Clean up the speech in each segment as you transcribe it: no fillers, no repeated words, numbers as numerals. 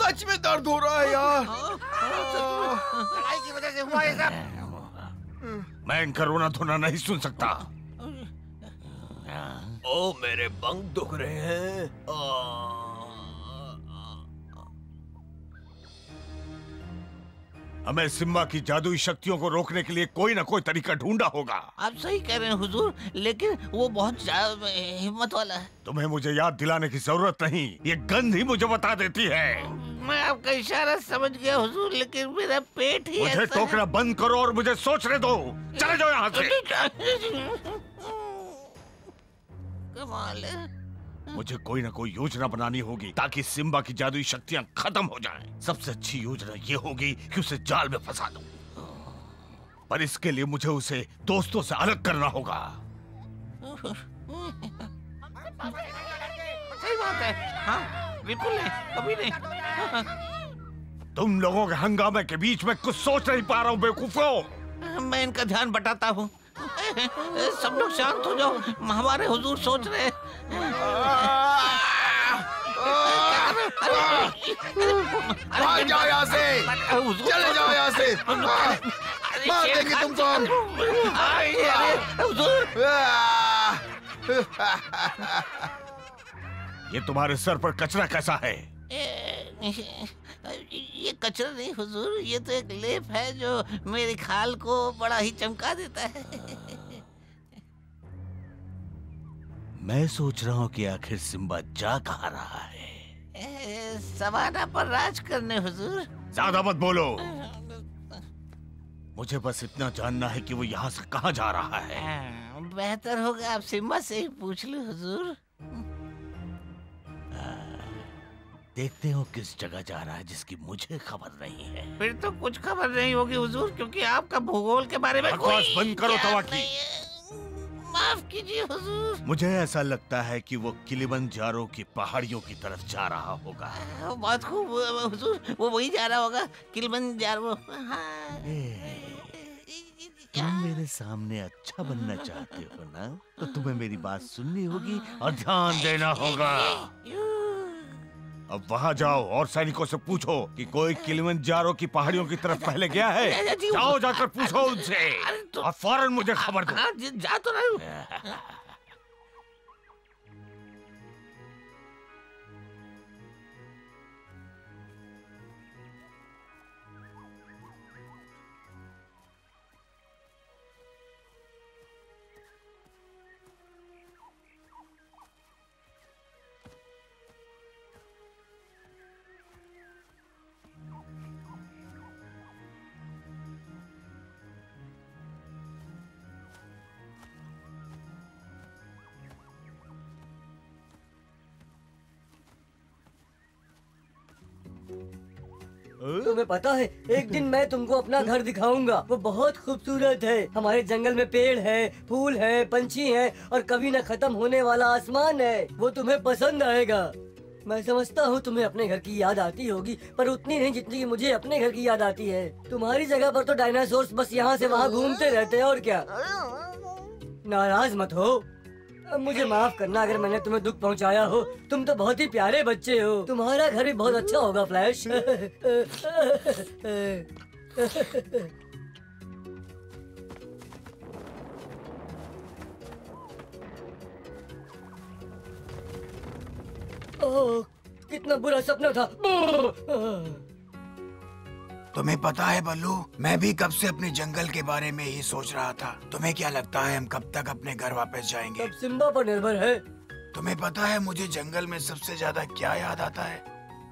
सच में दर्द हो रहा है यार। लड़ाई की वजह से हुआ ये सब। मैं इनका रोना धोना नहीं सुन सकता। ओ मेरे पंख दुख रहे हैं। हमें सिम्बा की जादुई शक्तियों को रोकने के लिए कोई ना कोई तरीका ढूंढना होगा। आप सही कह रहे हैं हुजूर, लेकिन वो बहुत हिम्मत वाला है। तुम्हें मुझे याद दिलाने की जरूरत नहीं, ये गंध ही मुझे बता देती है। मैं आपका इशारा समझ गया हुजूर, लेकिन मेरा पेट ही मुझे ऐसा टोकना बंद करो और मुझे सोचने दो। चले जाओ यहाँ से। कमाल है। मुझे कोई ना कोई योजना बनानी होगी ताकि सिम्बा की जादुई शक्तियां खत्म हो जाएं। सबसे अच्छी योजना ये होगी कि उसे जाल में फंसा दूं। पर इसके लिए मुझे उसे दोस्तों से अलग करना होगा। सही बात है। हाँ, बिल्कुल नहीं, कभी नहीं। तुम लोगों के हंगामे के बीच में कुछ सोच नहीं पा रहा हूँ बेवकूफों। मैं इनका ध्यान बटाता हूँ। सब लोग शांत हो जाओ, हमारे हुजूर सोच रहे हैं। भाग जाओ यहाँ से, चले जाओ यहाँ से, मार देंगे तुमको हम। ये तुम्हारे सर पर कचरा कैसा है? ये कचरा नहीं हुजूर, ये तो एक लेप है जो मेरी खाल को बड़ा ही चमका देता है। मैं सोच रहा हूँ कि आखिर सिम्बा जा कहाँ रहा है। सवाना पर राज करने हुजूर। ज्यादा मत बोलो, मुझे बस इतना जानना है कि वो यहाँ से कहाँ जा रहा है। बेहतर होगा आप सिम्बा से ही पूछ लो हुजूर। देखते हो किस जगह जा रहा है जिसकी मुझे खबर नहीं है। फिर तो कुछ खबर नहीं होगी हुजूर, क्योंकि आपका भूगोल के बारे में बकवास बंद करो तवाकी। माफ कीजिए हुजूर। मुझे ऐसा लगता है कि वो किलिमंजारो की पहाड़ियों की तरफ जा रहा होगा। बहुत खूब हुजूर, वो वही जा रहा होगा, किलिमंजारो। हाँ। तुम मेरे सामने अच्छा बनना चाहते हो ना, तो तुम्हें मेरी बात सुननी होगी और ध्यान देना होगा। अब वहाँ जाओ और सैनिकों से पूछो कि कोई किलिमंजारो की पहाड़ियों की तरफ पहले गया है। जाओ जाकर पूछो उनसे और फौरन मुझे खबर दो। जा तो रहा हूँ। तुम्हें पता है, एक दिन मैं तुमको अपना घर दिखाऊंगा। वो बहुत खूबसूरत है। हमारे जंगल में पेड़ है, फूल है, पंछी है और कभी न खत्म होने वाला आसमान है। वो तुम्हें पसंद आएगा। मैं समझता हूँ तुम्हें अपने घर की याद आती होगी, पर उतनी नहीं जितनी कि मुझे अपने घर की याद आती है। तुम्हारी जगह पर तो डायनासोर्स बस यहाँ से वहाँ घूमते रहते हैं और क्या। नाराज मत हो, मुझे माफ करना अगर मैंने तुम्हें दुख पहुंचाया हो। तुम तो बहुत ही प्यारे बच्चे हो। तुम्हारा घर भी बहुत अच्छा होगा फ्लैश। ओह, कितना बुरा सपना था। तुम्हें पता है बल्लू, मैं भी कब से अपने जंगल के बारे में ही सोच रहा था। तुम्हें क्या लगता है हम कब तक अपने घर वापस जाएंगे? अब सिम्बा पर निर्भर है। तुम्हें पता है मुझे जंगल में सबसे ज्यादा क्या याद आता है?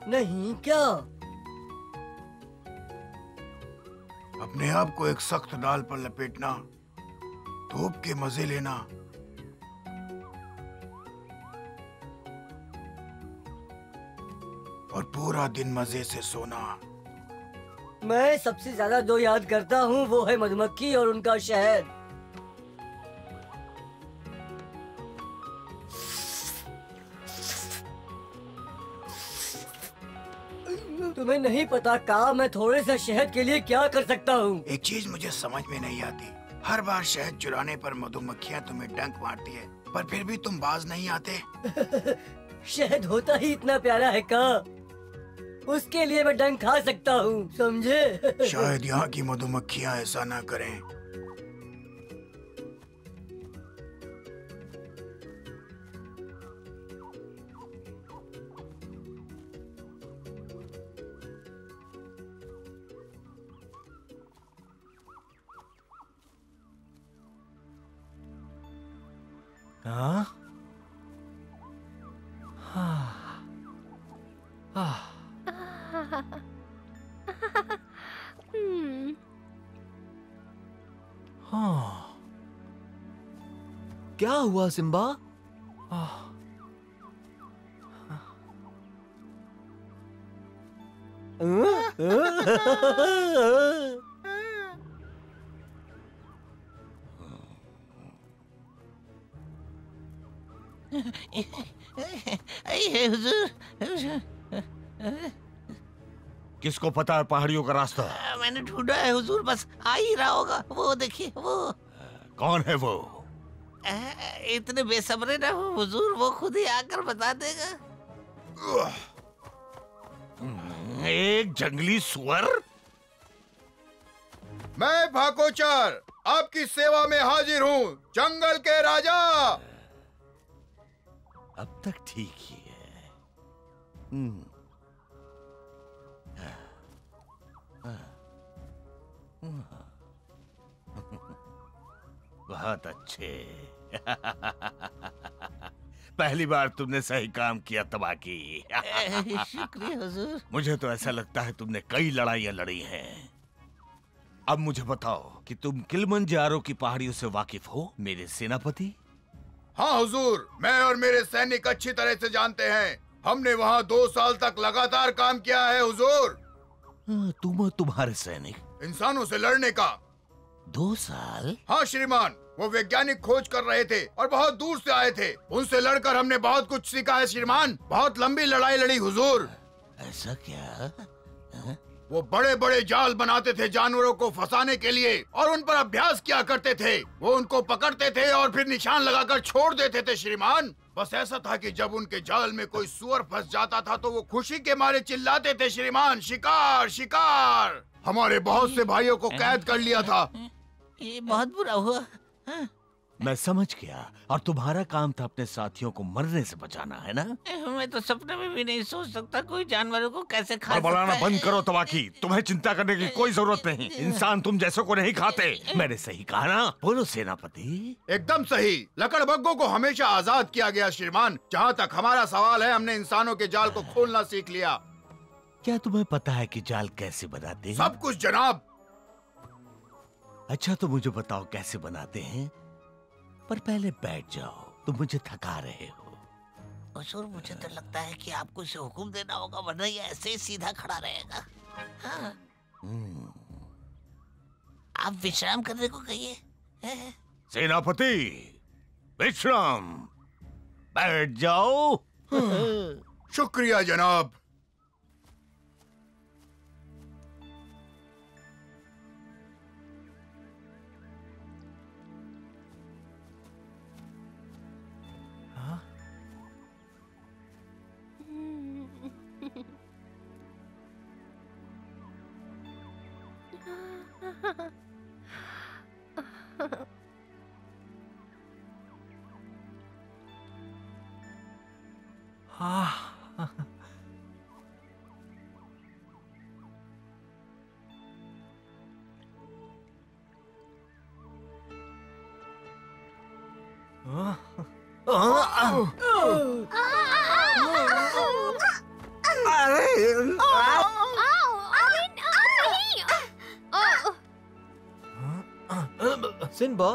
नहीं, क्या? अपने आप को एक सख्त डाल पर लपेटना, धूप के मजे लेना, और पूरा दिन मजे से सोना। मैं सबसे ज्यादा जो याद करता हूँ वो है मधुमक्खी और उनका शहद। तुम्हें नहीं पता का मैं थोड़े से शहद के लिए क्या कर सकता हूँ। एक चीज मुझे समझ में नहीं आती, हर बार शहद चुराने पर मधुमक्खियाँ तुम्हें डंक मारती है, पर फिर भी तुम बाज नहीं आते। शहद होता ही इतना प्यारा है का। उसके लिए मैं डंक खा सकता हूँ, समझे? शायद यहाँ की मधुमक्खियाँ ऐसा ना करें। हाँ? हाँ। हाँ। हाँ। क्या हुआ सिम्बा? हुजूर, किसको पता है पहाड़ियों का रास्ता? मैंने ढूंढा है हुजूर, बस आ ही रहा होगा। वो देखिए, वो कौन है वो? इतने बेसब्रे ना हो हुजूर, वो खुद ही आकर बता देगा। एक जंगली सुअर? मैं भाकोचर आपकी सेवा में हाजिर हूँ, जंगल के राजा। अब तक ठीक ही है। बहुत अच्छे। पहली बार तुमने सही काम किया तबाकी। शुक्रिया हुजूर। मुझे तो ऐसा लगता है तुमने कई लड़ाइयां लड़ी हैं। अब मुझे बताओ कि तुम किलिमंजारो की पहाड़ियों से वाकिफ हो मेरे सेनापति? हाँ हुजूर, मैं और मेरे सैनिक अच्छी तरह से जानते हैं। हमने वहाँ 2 साल तक लगातार काम किया है हुजूर। तुम और तुम्हारे सैनिक इंसानों से लड़ने का। 2 साल? हाँ श्रीमान, वो वैज्ञानिक खोज कर रहे थे और बहुत दूर से आए थे। उनसे लड़कर हमने बहुत कुछ सीखा है श्रीमान। बहुत लंबी लड़ाई लड़ी हुजूर। ऐसा क्या? वो बड़े बड़े जाल बनाते थे जानवरों को फंसाने के लिए और उन पर अभ्यास किया करते थे। वो उनको पकड़ते थे और फिर निशान लगाकर छोड़ देते थे श्रीमान। बस ऐसा था कि जब उनके जाल में कोई सुअर फंस जाता था तो वो खुशी के मारे चिल्लाते थे श्रीमान, शिकार शिकार। हमारे बहुत से भाइयों को कैद कर लिया था। ये बहुत बुरा हुआ। मैं समझ गया। और तुम्हारा काम था अपने साथियों को मरने से बचाना, है ना? मैं तो सपने में भी नहीं सोच सकता कोई जानवरों को कैसे खा सकता बड़बड़ाना है। बंद करो तबाकी। तुम्हें चिंता करने की कोई जरूरत नहीं। इंसान तुम जैसे को नहीं खाते। मैंने सही कहा ना? बोलो सेनापति। एकदम सही। लकड़बग्गों को हमेशा आजाद किया गया श्रीमान। जहाँ तक हमारा सवाल है, हमने इंसानों के जाल को खोलना सीख लिया। क्या तुम्हें पता है कि जाल कैसे बनाते हैं? सब कुछ जनाब। अच्छा तो मुझे बताओ कैसे बनाते हैं। पर पहले बैठ जाओ, तुम मुझे थका रहे हो। हुजूर, मुझे तो लगता है कि आपको इसे हुक्म देना होगा, वरना ये ऐसे ही सीधा खड़ा रहेगा। हाँ। आप विश्राम करने को कहिए। सेनापति, विश्राम। बैठ जाओ। शुक्रिया जनाब। सिम्बा,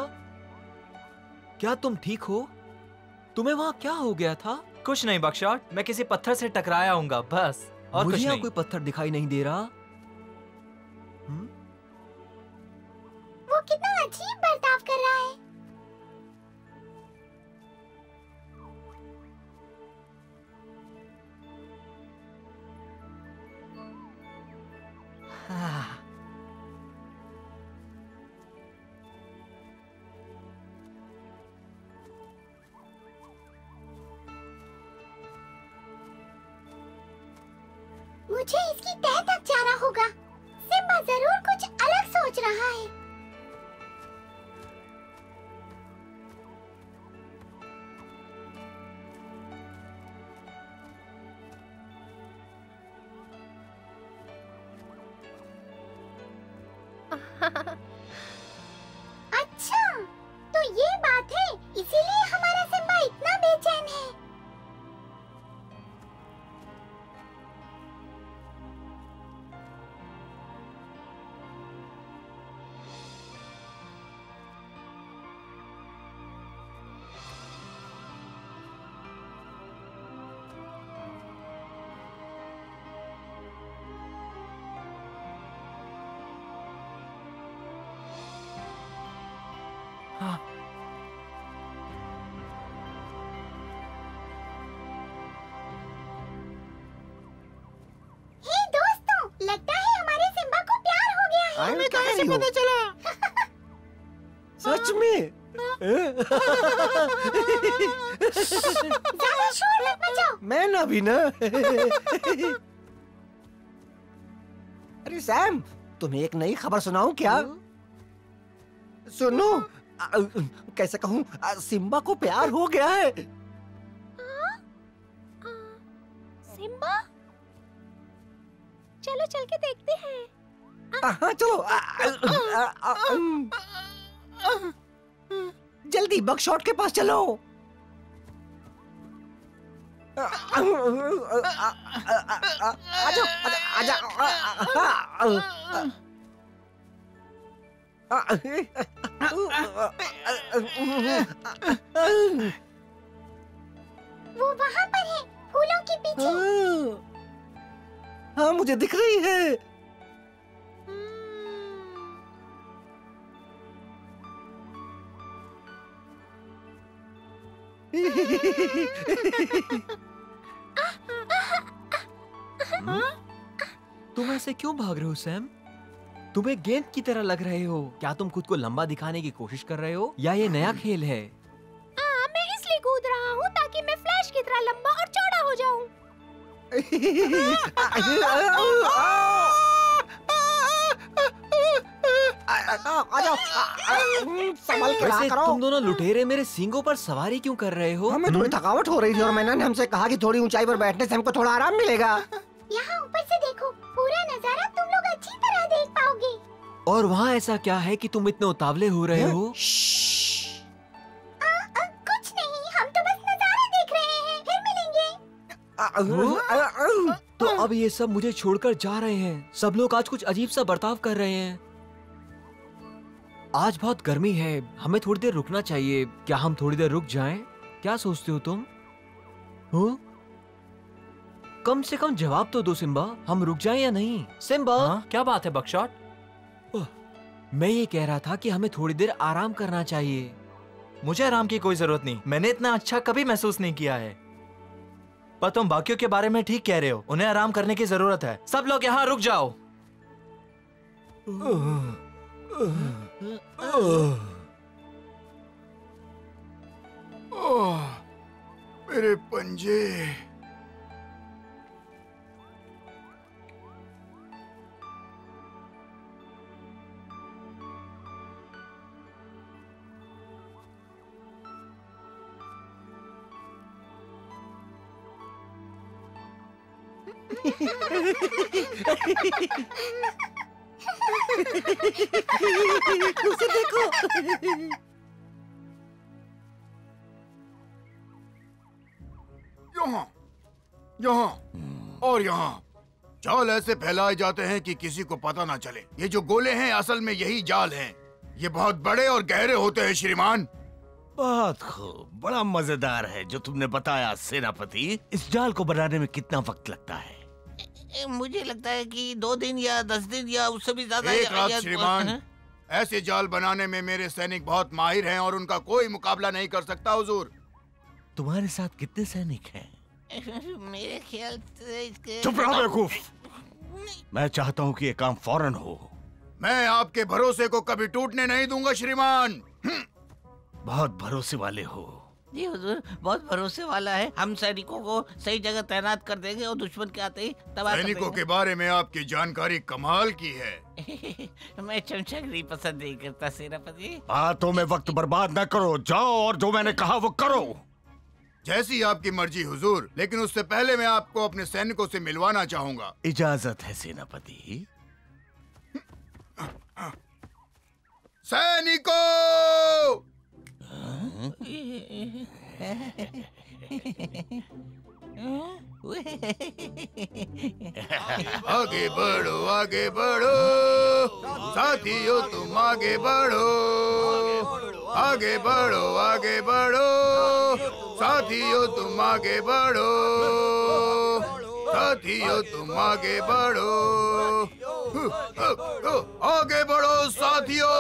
क्या तुम ठीक हो? तुम्हें वहाँ क्या हो गया था? कुछ नहीं बकशॉट, मैं किसी पत्थर से टकराया हूँगा बस, और मुझे कुछ यहाँ नहीं। कोई पत्थर दिखाई नहीं दे रहा। वो कितना अजीब बर्ताव कर रहा है। मुझे इसकी तह तक जाना होगा। सिम्बा जरूर कुछ अलग सोच रहा है। अच्छा, तो ये बात है, इसीलिए हमारा सिम्बा इतना बेचैन है। हे दोस्तों, लगता है हमारे सिम्बा को प्यार हो गया है। हमें कहाँ से पता चला? सच में? ज्यादा शोर मत मचाओ। मैं ना भी ना। अरे सैम, तुम्हें एक नई खबर सुनाऊं क्या? सुनो, कैसे कहूँ, सिम्बा को प्यार हो गया है। सिम्बा, चलो चल के देखते हैं। हाँ चलो। जल्दी बगशॉट के पास चलो। आजा आजा वो वहाँ पर है, फूलों के पीछे। हाँ मुझे दिख रही है। तुम ऐसे क्यों भाग रहे हो सैम? तुम एक गेंद की तरह लग रहे हो। क्या तुम खुद को लंबा दिखाने की कोशिश कर रहे हो या ये नया खेल है? मैं इसलिए कूद रहा हूँ ताकि मैं फ्लैश की तरह लंबा और चौड़ा हो जाऊँ। संभल के रहा वैसे करो। तुम दोनों लुटेरे मेरे सींगों पर सवारी क्यों कर रहे हो? हमें थोड़ी थकावट हो रही थी और मैंने हमसे कहा कि थोड़ी ऊंचाई पर बैठने से हमको थोड़ा आराम मिलेगा। यहाँ ऊपर से देखो, पूरा नजारा तुम लोग अच्छी तरह देख पाओगे। और वहाँ ऐसा क्या है कि तुम इतने उतावले हो रहे हो? कुछ नहीं, हम तो बस नजारा देख रहे हैं, फिर मिलेंगे। तो अब ये सब मुझे छोड़कर जा रहे हैं। सब लोग आज कुछ अजीब सा बर्ताव कर रहे हैं। आज बहुत गर्मी है, हमें थोड़ी देर रुकना चाहिए। क्या हम थोड़ी देर रुक जाएं? क्या सोचते हो तुम? हो? कम से कम जवाब तो दो सिम्बा, हम रुक जाएं या नहीं? सिम्बा, हाँ? क्या बात है बगशॉट? मैं ये कह रहा था कि हमें थोड़ी देर आराम करना चाहिए। मुझे आराम की कोई जरूरत नहीं। मैंने इतना अच्छा कभी महसूस नहीं किया है। पर तुम बाकियों के बारे में ठीक कह रहे हो, उन्हें आराम करने की जरूरत है। सब लोग यहाँ रुक जाओ। मेरे पंजे। उसे देखो। यहाँ, यहाँ और यहाँ जाल ऐसे फैलाए जाते हैं कि किसी को पता ना चले। ये जो गोले हैं असल में यही जाल हैं। ये बहुत बड़े और गहरे होते हैं श्रीमान। बहुत खूब, बड़ा मजेदार है जो तुमने बताया सेनापति। इस जाल को बनाने में कितना वक्त लगता है? मुझे लगता है कि 2 दिन या 10 दिन या उससे भी ज्यादा। एक रात श्रीमान। ऐसे जाल बनाने में मेरे सैनिक बहुत माहिर हैं और उनका कोई मुकाबला नहीं कर सकता हुजूर। तुम्हारे साथ कितने सैनिक हैं? मेरे ख्याल से इसके। चुप रहो बेवकूफ। मैं चाहता हूँ कि ये काम फौरन हो। मैं आपके भरोसे को कभी टूटने नहीं दूंगा श्रीमान। बहुत भरोसे वाले हो। जी हुजूर, बहुत भरोसे वाला है। हम सैनिकों को सही जगह तैनात कर देंगे और दुश्मन के आते ही तबाह कर सैनिकों देंगे। के बारे में आपकी जानकारी कमाल की है। मैं चमचगिरी पसंद नहीं करता सेनापति। बातों में वक्त बर्बाद न करो, जाओ और जो मैंने कहा वो करो। जैसी आपकी मर्जी हुजूर, लेकिन उससे पहले मैं आपको अपने सैनिकों से मिलवाना चाहूंगा। इजाजत है सेनापति। सैनिकों! आगे बढ़ो, आगे बढ़ो साथियों, तुम आगे बढ़ो। आगे बढ़ो, आगे बढ़ो साथियों, तुम आगे बढ़ो। साथियों तुम आगे बढ़ो। आगे बढ़ो साथियों।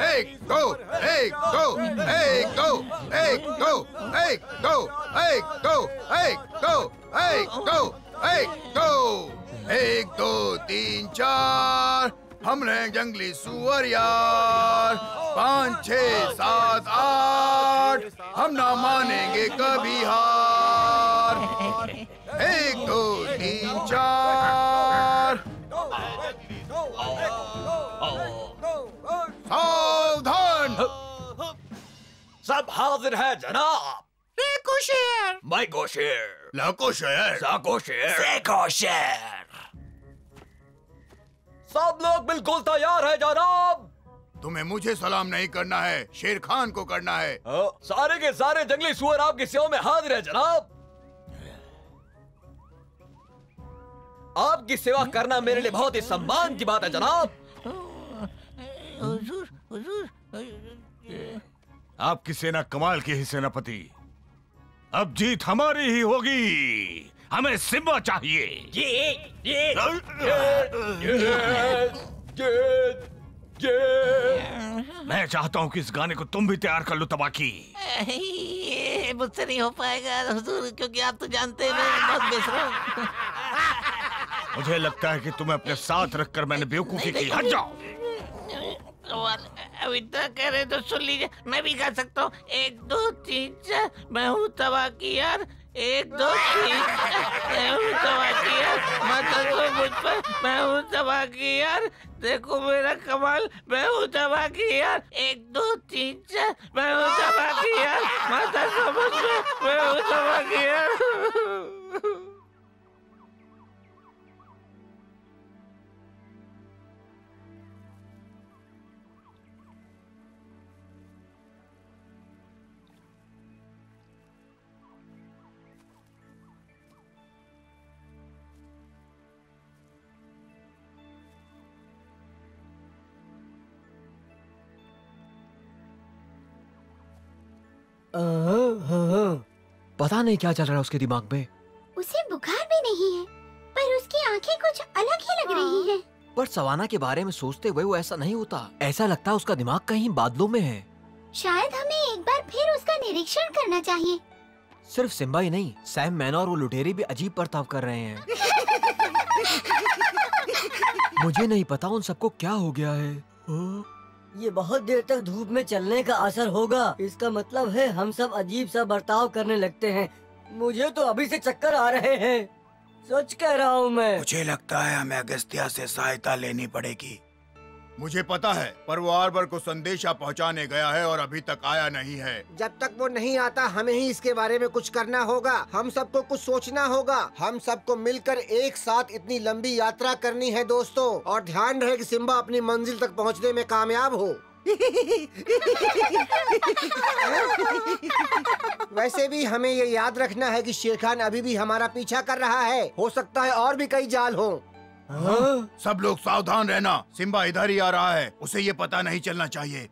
एक दो, एक दो, एक दो, एक दो, एक दो, एक दो, एक दो, एक दो, एक दो, एक दो, तीन चार। हम रहे जंगली सुअर यार। 5 6 7 8, हम ना मानेंगे कभी हार। 1 2 3 4। सावधान! सब हाजिर है जनाब। शेर माइको शेर, लाको शेर, साको शेर, देखो शेर। सब लोग बिल्कुल तैयार है जनाब। तुम्हें मुझे सलाम नहीं करना है, शेर खान को करना है। सारे के सारे जंगली सुअर आपकी सेवा में हाजिर है जनाब। आपकी सेवा करना मेरे लिए बहुत ही सम्मान की बात है जनाब। हुजूर, हुजूर। आपकी सेना कमाल की है सेनापति। अब जीत हमारी ही होगी। हमें सिम्बा चाहिए। मैं चाहता हूँ कि इस गाने को तुम भी तैयार कर लो तबाकी। ये मुझसे नहीं हो पाएगा हुजूर, क्योंकि आप तो जानते हैं मैं बहुत बेसुरा हूँ। मुझे लगता है कि तुम्हें अपने साथ रखकर मैंने बेवकूफी की। हट जाओ। अब इतना कह रहे तो सुन लीजिए, मैं भी गा सकता हूँ। 1 2 3 4, मैं हूँ तबाकी यार। 1 2 3 मैं हूँ तबाकी यार। माता तो मुझ पर, मैं हूँ तबाकी यार। देखो मेरा कमाल, मैं हूँ तबाकी यार। 1 2 3 4, मैं हूँ तबाकी यार। माता तो मुझ पर, मैं हूँ तबाकी यार। पता नहीं क्या चल रहा है उसके दिमाग में। उसे बुखार भी नहीं है, पर उसकी आंखें कुछ अलग ही लग रही हैं। पर सवाना के बारे में सोचते हुए वो ऐसा नहीं होता। ऐसा लगता है उसका दिमाग कहीं बादलों में है। शायद हमें एक बार फिर उसका निरीक्षण करना चाहिए। सिर्फ सिम्बा ही नहीं, सैम मैन और वो लुटेरे भी अजीब बर्ताव कर रहे हैं। मुझे नहीं पता उन सबको क्या हो गया है। ये बहुत देर तक धूप में चलने का असर होगा। इसका मतलब है हम सब अजीब सा बर्ताव करने लगते हैं। मुझे तो अभी से चक्कर आ रहे हैं, सच कह रहा हूँ मैं। मुझे लगता है हमें अगस्त्या से सहायता लेनी पड़ेगी। मुझे पता है, पर वो आर्बर को संदेशा पहुंचाने गया है और अभी तक आया नहीं है। जब तक वो नहीं आता हमें ही इसके बारे में कुछ करना होगा। हम सबको कुछ सोचना होगा। हम सबको मिलकर एक साथ इतनी लंबी यात्रा करनी है दोस्तों। और ध्यान रहे कि सिम्बा अपनी मंजिल तक पहुंचने में कामयाब हो। वैसे भी हमें ये याद रखना है कि शेर खान अभी भी हमारा पीछा कर रहा है। हो सकता है और भी कई जाल हों। सब लोग सावधान रहना, सिम्बा इधर ही आ रहा है। उसे ये पता नहीं चलना चाहिए।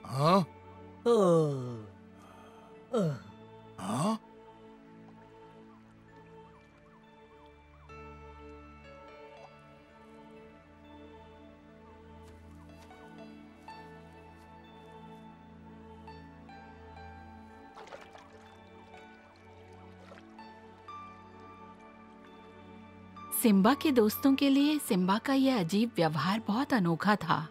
हाँ? हाँ? सिम्बा के दोस्तों के लिए सिम्बा का यह अजीब व्यवहार बहुत अनोखा था।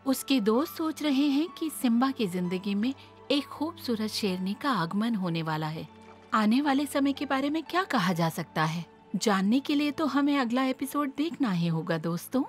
उसके दोस्त सोच रहे हैं कि सिम्बा की जिंदगी में एक खूबसूरत शेरनी का आगमन होने वाला है। आने वाले समय के बारे में क्या कहा जा सकता है, जानने के लिए तो हमें अगला एपिसोड देखना ही होगा दोस्तों।